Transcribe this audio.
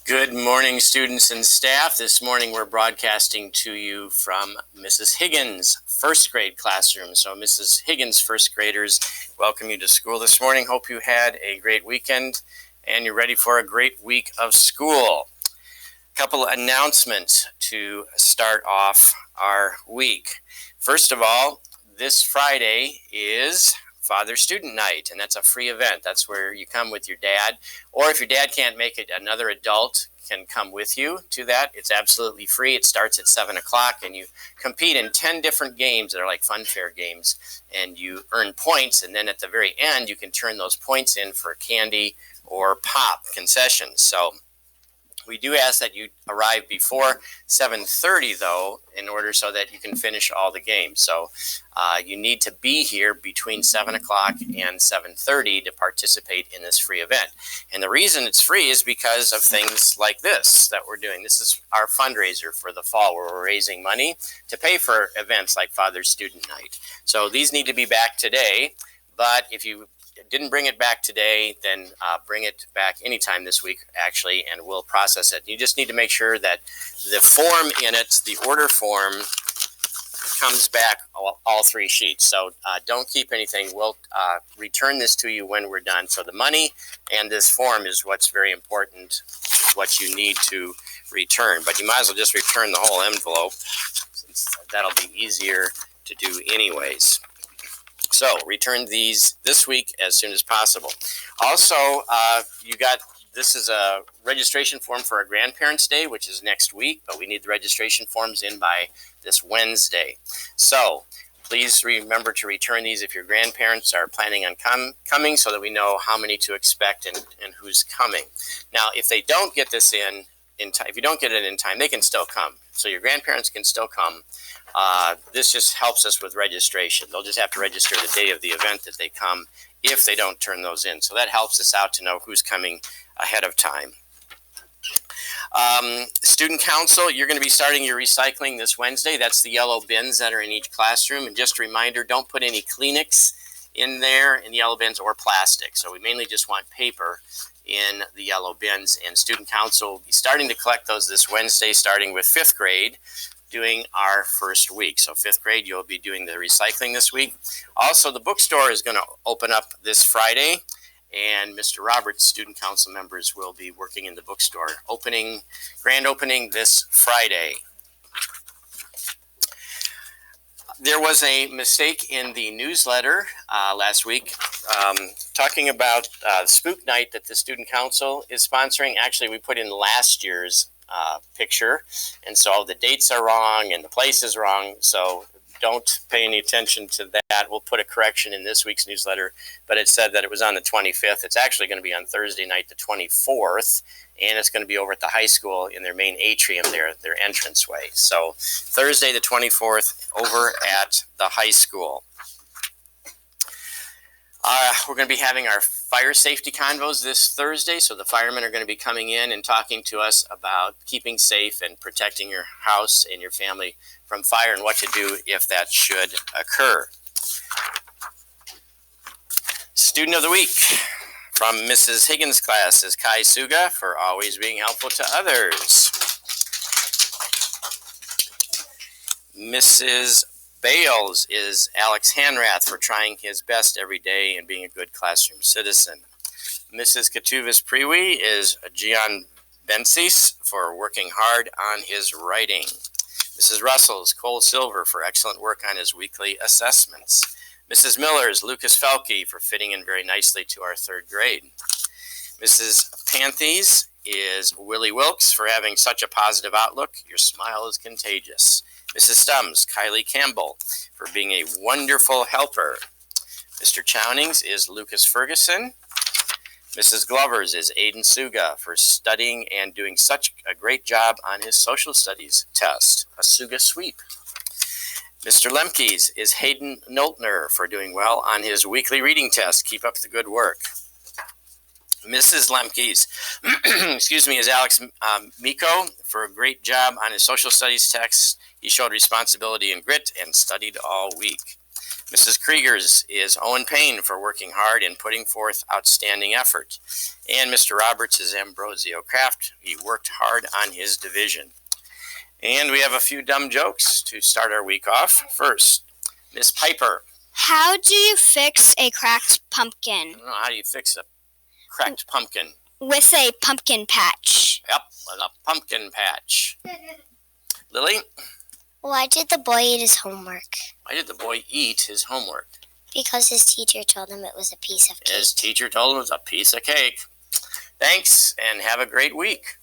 Good morning, students and staff. This morning we're broadcasting to you from Mrs. Higgins' first grade classroom. So Mrs. Higgins' first graders, welcome you to school this morning. Hope you had a great weekend and you're ready for a great week of school. A couple of announcements to start off our week. First of all, this Friday is Father Student Night, and that's a free event. That's where you come with your dad, or if your dad can't make it, another adult can come with you to that. It's absolutely free. It starts at 7 o'clock, and you compete in 10 different games that are like fun fair games, and you earn points, and then at the very end, you can turn those points in for candy or pop concessions. So we do ask that you arrive before 7:30, though, in order so that you can finish all the games. So you need to be here between 7 o'clock and 7:30 to participate in this free event. And the reason it's free is because of things like this that we're doing. This is our fundraiser for the fall, where we're raising money to pay for events like Father's Student Night. So these need to be back today, but if you didn't bring it back today, then bring it back anytime this week, actually, and we'll process it. You just need to make sure that the form in it, the order form, comes back all three sheets. So don't keep anything. We'll return this to you when we're done. So the money and this form is what's very important, what you need to return. But you might as well just return the whole envelope, since that'll be easier to do anyways. So return these this week as soon as possible. Also, this is a registration form for our Grandparents' Day, which is next week, but we need the registration forms in by this Wednesday. So please remember to return these if your grandparents are planning on coming, so that we know how many to expect and who's coming. Now, if they don't get this in time, if you don't get it in time, they can still come. So your grandparents can still come. This just helps us with registration. They'll just have to register the day of the event that they come if they don't turn those in. So that helps us out to know who's coming ahead of time. Student Council, you're going to be starting your recycling this Wednesday. That's the yellow bins that are in each classroom. And just a reminder, don't put any Kleenex in there in the yellow bins or plastic. So we mainly just want paper in the yellow bins. And Student Council will be starting to collect those this Wednesday, starting with 5th grade. Doing our first week. So 5th grade, you'll be doing the recycling this week. Also, the bookstore is going to open up this Friday, and Mr. Roberts, student council members, will be working in the bookstore. Grand opening this Friday. There was a mistake in the newsletter last week talking about Spook Night that the student council is sponsoring. Actually, we put in last year's picture, and so the dates are wrong and the place is wrong, so don't pay any attention to that. We'll put a correction in this week's newsletter, but it said that it was on the 25th. It's actually going to be on Thursday night, the 24th, and it's going to be over at the high school in their main atrium there, their entranceway. So Thursday the 24th over at the high school. We're going to be having our fire safety convos this Thursday, so the firemen are going to be coming in and talking to us about keeping safe and protecting your house and your family from fire and what to do if that should occur. Student of the Week from Mrs. Higgins' class is Kai Suga for always being helpful to others. Mrs. Bales is Alex Hanrath for trying his best every day and being a good classroom citizen. Mrs. Katuvis Priwi is Gian Bensis for working hard on his writing. Mrs. Russell is Cole Silver for excellent work on his weekly assessments. Mrs. Miller is Lucas Felke for fitting in very nicely to our 3rd grade. Mrs. Panthes is Willie Wilkes for having such a positive outlook. Your smile is contagious. Mrs. Stubbs, Kylie Campbell, for being a wonderful helper. Mr. Chownings is Lucas Ferguson. Mrs. Glovers is Aiden Suga for studying and doing such a great job on his social studies test, a Suga sweep. Mr. Lemke's is Hayden Noltner for doing well on his weekly reading test. Keep up the good work. Mrs. Lemke's, is Alex Miko for a great job on his social studies text. He showed responsibility and grit and studied all week. Mrs. Krieger's is Owen Payne for working hard and putting forth outstanding effort. And Mr. Roberts is Ambrosio Kraft. He worked hard on his division. And we have a few dumb jokes to start our week off. First, Miss Piper. How do you fix a cracked pumpkin? I don't know, how do you fix a cracked pumpkin? With a pumpkin patch. Yep, with a pumpkin patch. Lily? Why did the boy eat his homework? Why did the boy eat his homework? Because his teacher told him it was a piece of cake. His teacher told him it was a piece of cake. Thanks, and have a great week.